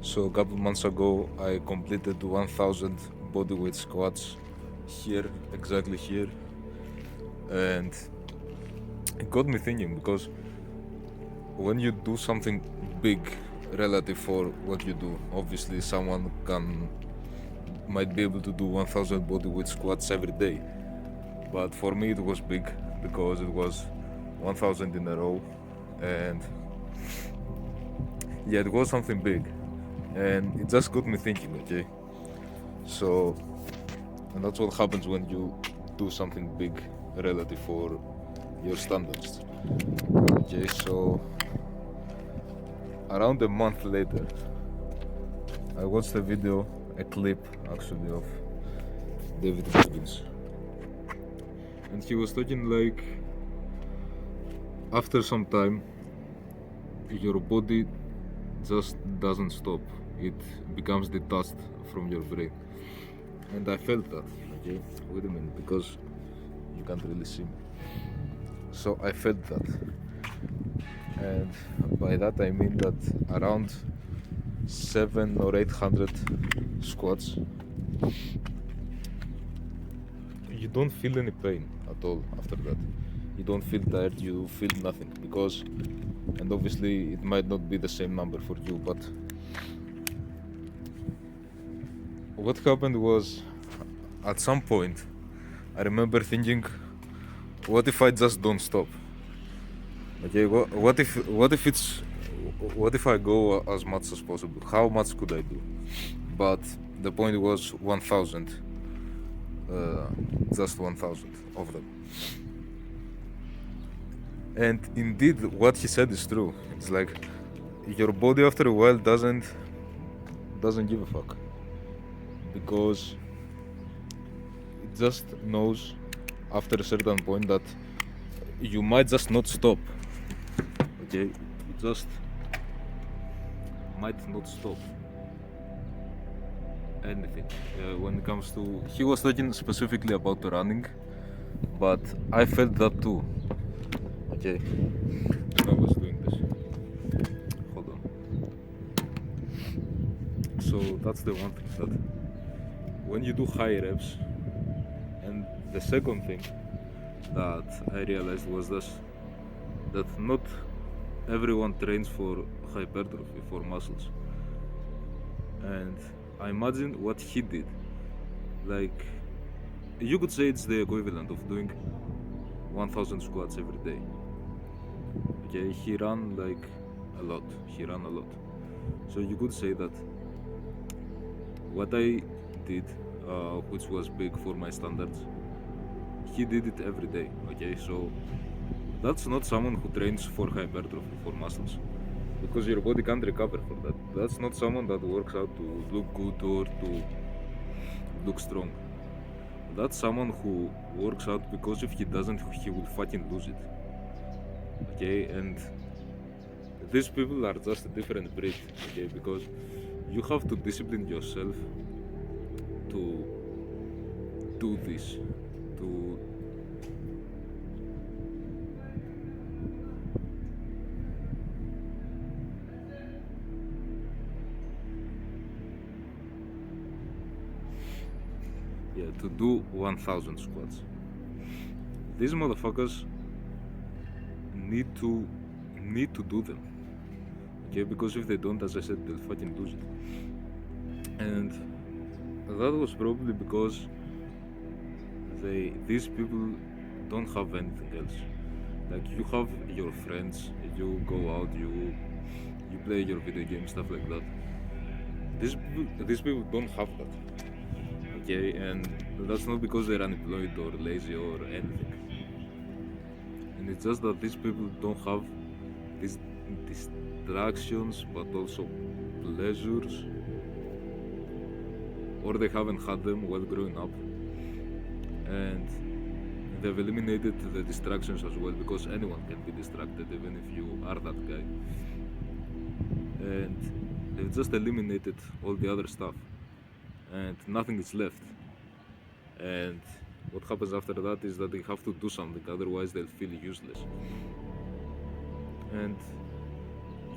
So a couple months ago, I completed 1,000 bodyweight squats here, exactly here, and it got me thinking because when you do something big relative for what you do, obviously someone can might be able to do 1,000 bodyweight squats every day, but for me it was big because it was 1,000 in a row, and yeah, it was something big, and it just got me thinking. Okay, so and that's what happens when you do something big relative for your standards. Okay, so around a month later, I watched a video, a clip actually, of David Goggins, and he was talking like after some time, your body just doesn't stop, it becomes detached from your brain. And I felt that. Okay, wait a minute, because you can't really see me. So I felt that, and by that I mean that around 700 or 800 squats, you don't feel any pain at all after that. You don't feel tired, you feel nothing, because, and obviously it might not be the same number for you, but what happened was, at some point I remember thinking, what if I just don't stop? Okay, what if I go as much as possible? How much could I do? But the point was 1,000, uh, just 1,000 of them. And indeed, what he said is true. It's like your body after a while doesn't give a fuck, because it just knows after a certain point that you might just not stop. Okay, you just might not stop anything. When it comes to, he was talking specifically about running, but I felt that too. Okay, when I was doing this. Hold on. So that's the one thing, that when you do high reps, and the second thing that I realized was this, that not everyone trains for hypertrophy, for muscles. And I imagine what he did. Like, you could say it's the equivalent of doing 1,000 squats every day. Okay, he ran like a lot. He ran a lot. So you could say that what I did, which was big for my standards, he did it every day. Okay, so that's not someone who trains for hypertrophy, for muscles, because your body can't recover for that. That's not someone that works out to look good or to look strong. That's someone who works out because if he doesn't, he will fucking lose it. Okay, and these people are just a different breed. Okay, because you have to discipline yourself to do this, to yeah, to do 1,000 squats. These motherfuckers need to do them. Okay, because if they don't, as I said, they'll fucking lose it. And that was probably because these people don't have anything else. Like, you have your friends, you go out, you play your video games, stuff like that. These people don't have that. Okay, and that's not because they're unemployed or lazy or anything. And it's just that these people don't have these distractions, but also pleasures, or they haven't had them while growing up, and they've eliminated the distractions as well, because anyone can be distracted even if you are that guy, and they've just eliminated all the other stuff, and nothing is left. And what happens after that is that they have to do something, otherwise they'll feel useless. And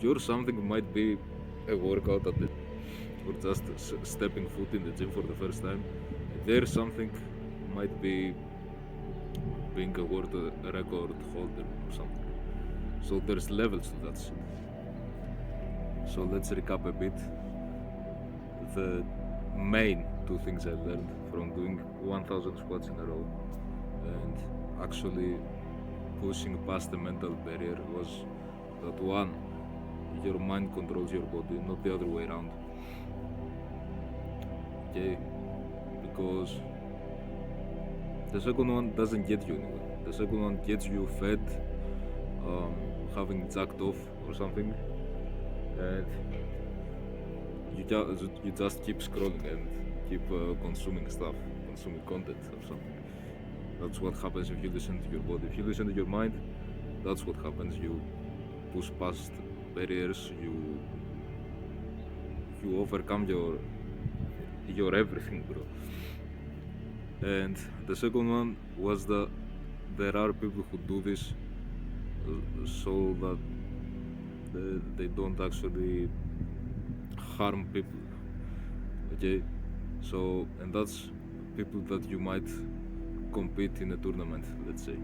your something might be a workout at the or just stepping foot in the gym for the first time, there's something might be being a world record holder or something. So there's levels to that shit. So let's recap a bit. The main two things I learned from doing 1000 squats in a row and actually pushing past the mental barrier was that one, your mind controls your body, not the other way around. Okay? Because the second one doesn't get you anywhere. The second one gets you fed, having jacked off or something, and you just keep scrolling and keep consuming stuff, consuming content or something. That's what happens if you listen to your body. If you listen to your mind, that's what happens. You push past barriers. You overcome your everything, bro. And the second one was that there are people who do this so that they don't actually harm people. Okay, so and that's people that you might compete in a tournament, let's say.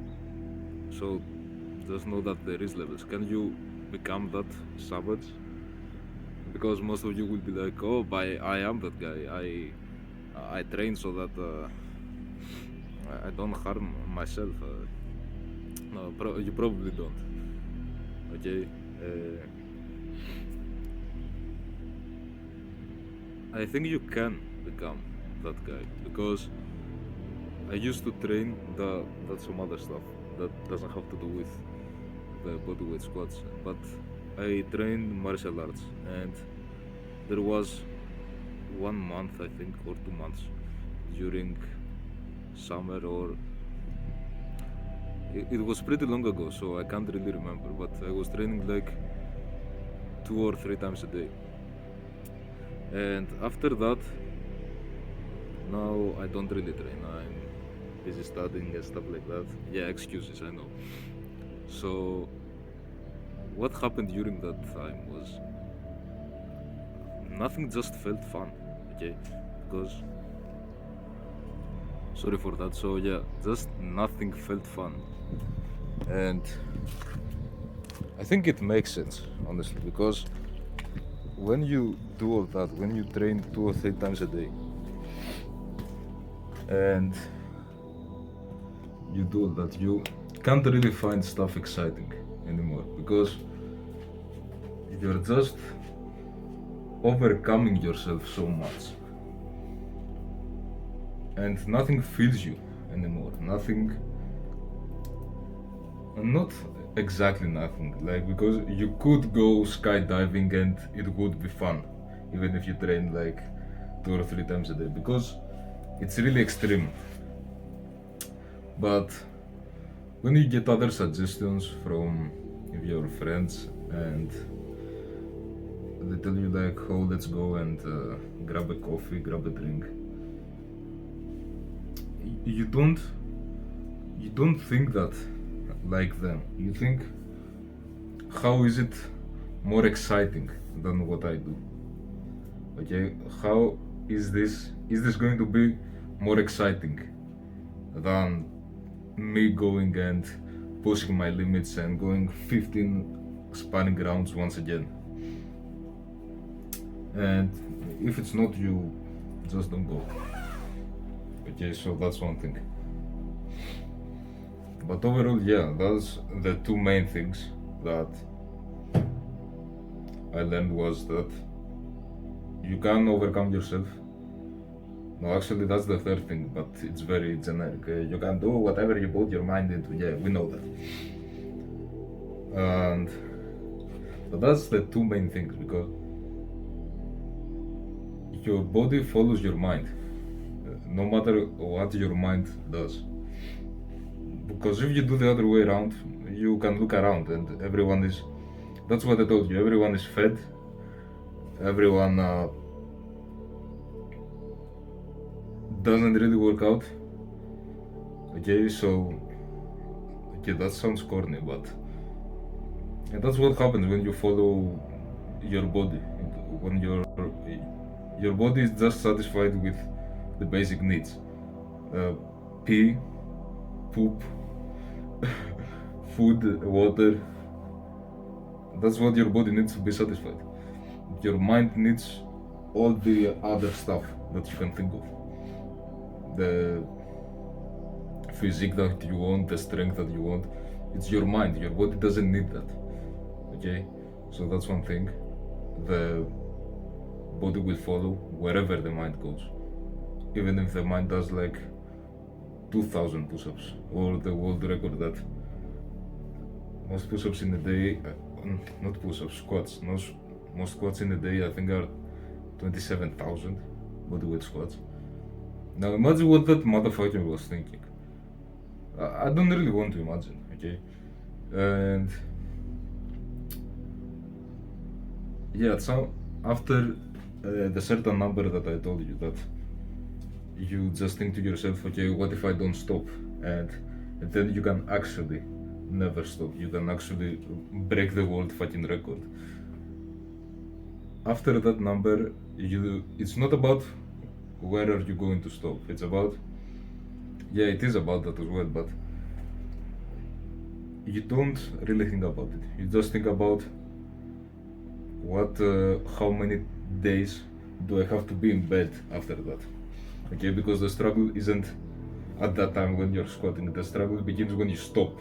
So just know that there is levels. Can you become that savage? Because most of you will be like, oh, I am that guy. I train so that I don't harm myself. No, you probably don't. Okay. I think you can become that guy because I used to train that's some other stuff that doesn't have to do with the bodyweight squats, but I trained martial arts and there was 1 month I think or 2 months during summer or it was pretty long ago, so I can't really remember, but I was training like 2 or 3 times a day. And after that, now I don't really train. I'm busy studying and stuff like that. Yeah, excuses, I know. So, what happened during that time was nothing just felt fun, okay? Because, sorry for that. So, yeah, just nothing felt fun. And I think it makes sense, honestly, because when you do all that, when you train 2 or 3 times a day, and you do all that, you can't really find stuff exciting anymore because you're just overcoming yourself so much, and nothing fills you anymore. Nothing, not exactly nothing, like because you could go skydiving and it would be fun even if you train like 2 or 3 times a day because it's really extreme. But when you get other suggestions from your friends and they tell you like, oh, let's go and grab a coffee, grab a drink, you don't think that like them. You think, how is it more exciting than what I do? Okay, how is this going to be more exciting than me going and pushing my limits and going 15 sparring rounds once again? And if it's not, you just don't go. Okay, so that's one thing. But overall, yeah, that's the two main things that I learned was that you can overcome yourself. No, actually, that's the third thing, but it's very generic. You can do whatever you put your mind into. Yeah, we know that. And but that's the two main things because your body follows your mind, no matter what your mind does. Because if you do the other way around, you can look around and everyone is, that's what I told you, everyone is fed, everyone doesn't really work out. Okay, so, okay, that sounds corny, but and that's what happens when you follow your body, when Your body is just satisfied with the basic needs. Pee, poop, food, water. That's what your body needs to be satisfied. Your mind needs all the other stuff that you can think of. The physique that you want, the strength that you want. It's your mind. Your body doesn't need that. Okay? So that's one thing. The body will follow wherever the mind goes. Even if the mind does like 2000 push-ups, or the world record that most push-ups in a day, not push-ups, squats. Most squats in a day I think are 27,000 bodyweight squats. Now imagine what that motherfucker was thinking. I don't really want to imagine, okay? And yeah, so after the certain number that I told you, that you just think to yourself, okay, what if I don't stop? And then you can actually never stop. You can actually break the world fucking record. After that number, it's not about where are you going to stop. It's about, yeah, it is about that as well, but you don't really think about it. You just think about how many days do I have to be in bed after that? Okay, because the struggle isn't at that time when you're squatting. The struggle begins when you stop.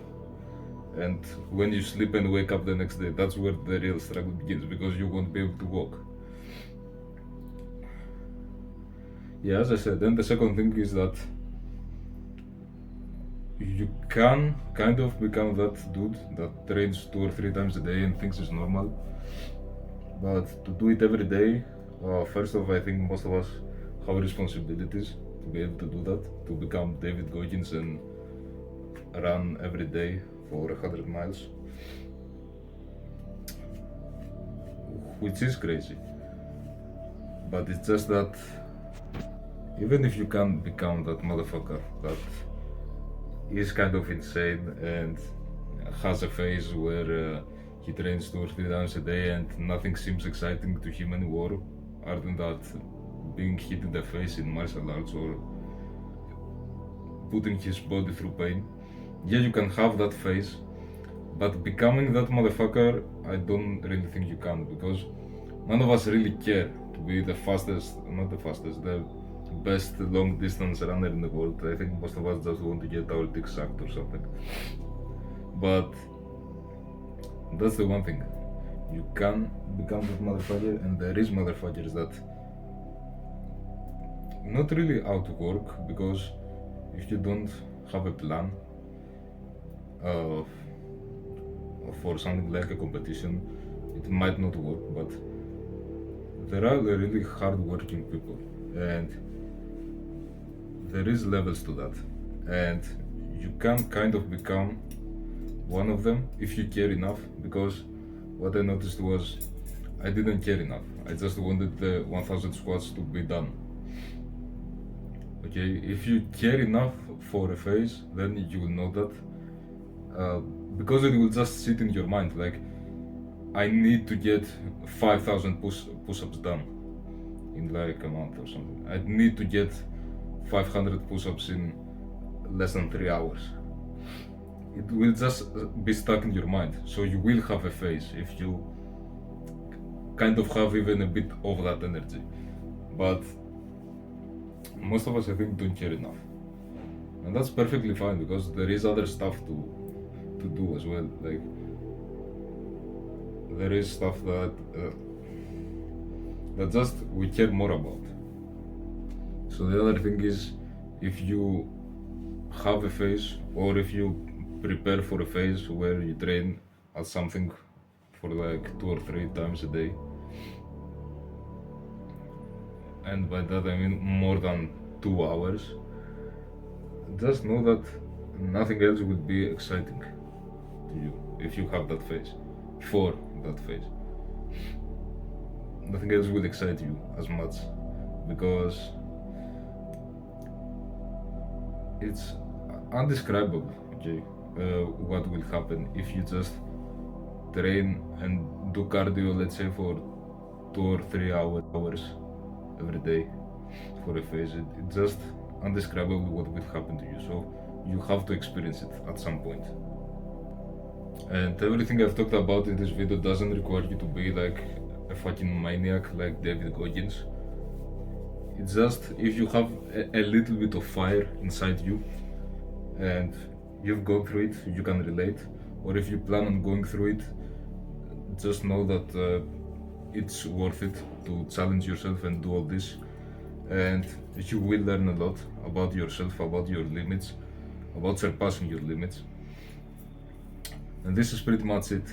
And when you sleep and wake up the next day, that's where the real struggle begins, because you won't be able to walk. Yeah, as I said, then the second thing is that you can kind of become that dude that trains 2 or 3 times a day and thinks it's normal. But to do it every day, first off, I think most of us have responsibilities to be able to do that, to become David Goggins and run every day for 100 miles, which is crazy. But it's just that even if you can become that motherfucker that is kind of insane and has a phase where he trains 2 or 3 times a day and nothing seems exciting to him anymore, other than that being hit in the face in martial arts or putting his body through pain. Yeah, you can have that phase, but becoming that motherfucker, I don't really think you can, because none of us really care to be the fastest, not the fastest, the best long distance runner in the world. I think most of us just want to get our dick sucked or something. But that's the one thing. You can become that motherfucker, and there is motherfuckers that not really outwork, because if you don't have a plan for something like a competition, it might not work. But there are really hard-working people, and there is levels to that, and you can kind of become one of them if you care enough. Because what I noticed was I didn't care enough. I just wanted the 1000 squats to be done. Okay, if you care enough for a phase, then you will know that, because it will just sit in your mind like, I need to get 5000 push-ups done in like a month or something. I need to get 500 push-ups in less than 3 hours. It will just be stuck in your mind. So you will have a phase if you kind of have even a bit of that energy. But most of us, I think, don't care enough. And that's perfectly fine, because there is other stuff to do as well. Like, there is stuff that just we care more about. So the other thing is, if you have a phase, or if you prepare for a phase where you train at something for like 2 or 3 times a day, and by that I mean more than 2 hours, just know that nothing else will be exciting to you if you have that phase. For that phase, nothing else will excite you as much, because it's undescribable, okay, what will happen if you just train and do cardio, let's say for 2 or 3 hours every day for a phase. It's just undescribable what will happen to you. So you have to experience it at some point. And everything I've talked about in this video doesn't require you to be like a fucking maniac like David Goggins. It's just if you have a little bit of fire inside you and you've gone through it, you can relate. Or if you plan on going through it, just know that it's worth it to challenge yourself and do all this. And you will learn a lot about yourself, about your limits, about surpassing your limits. And this is pretty much it.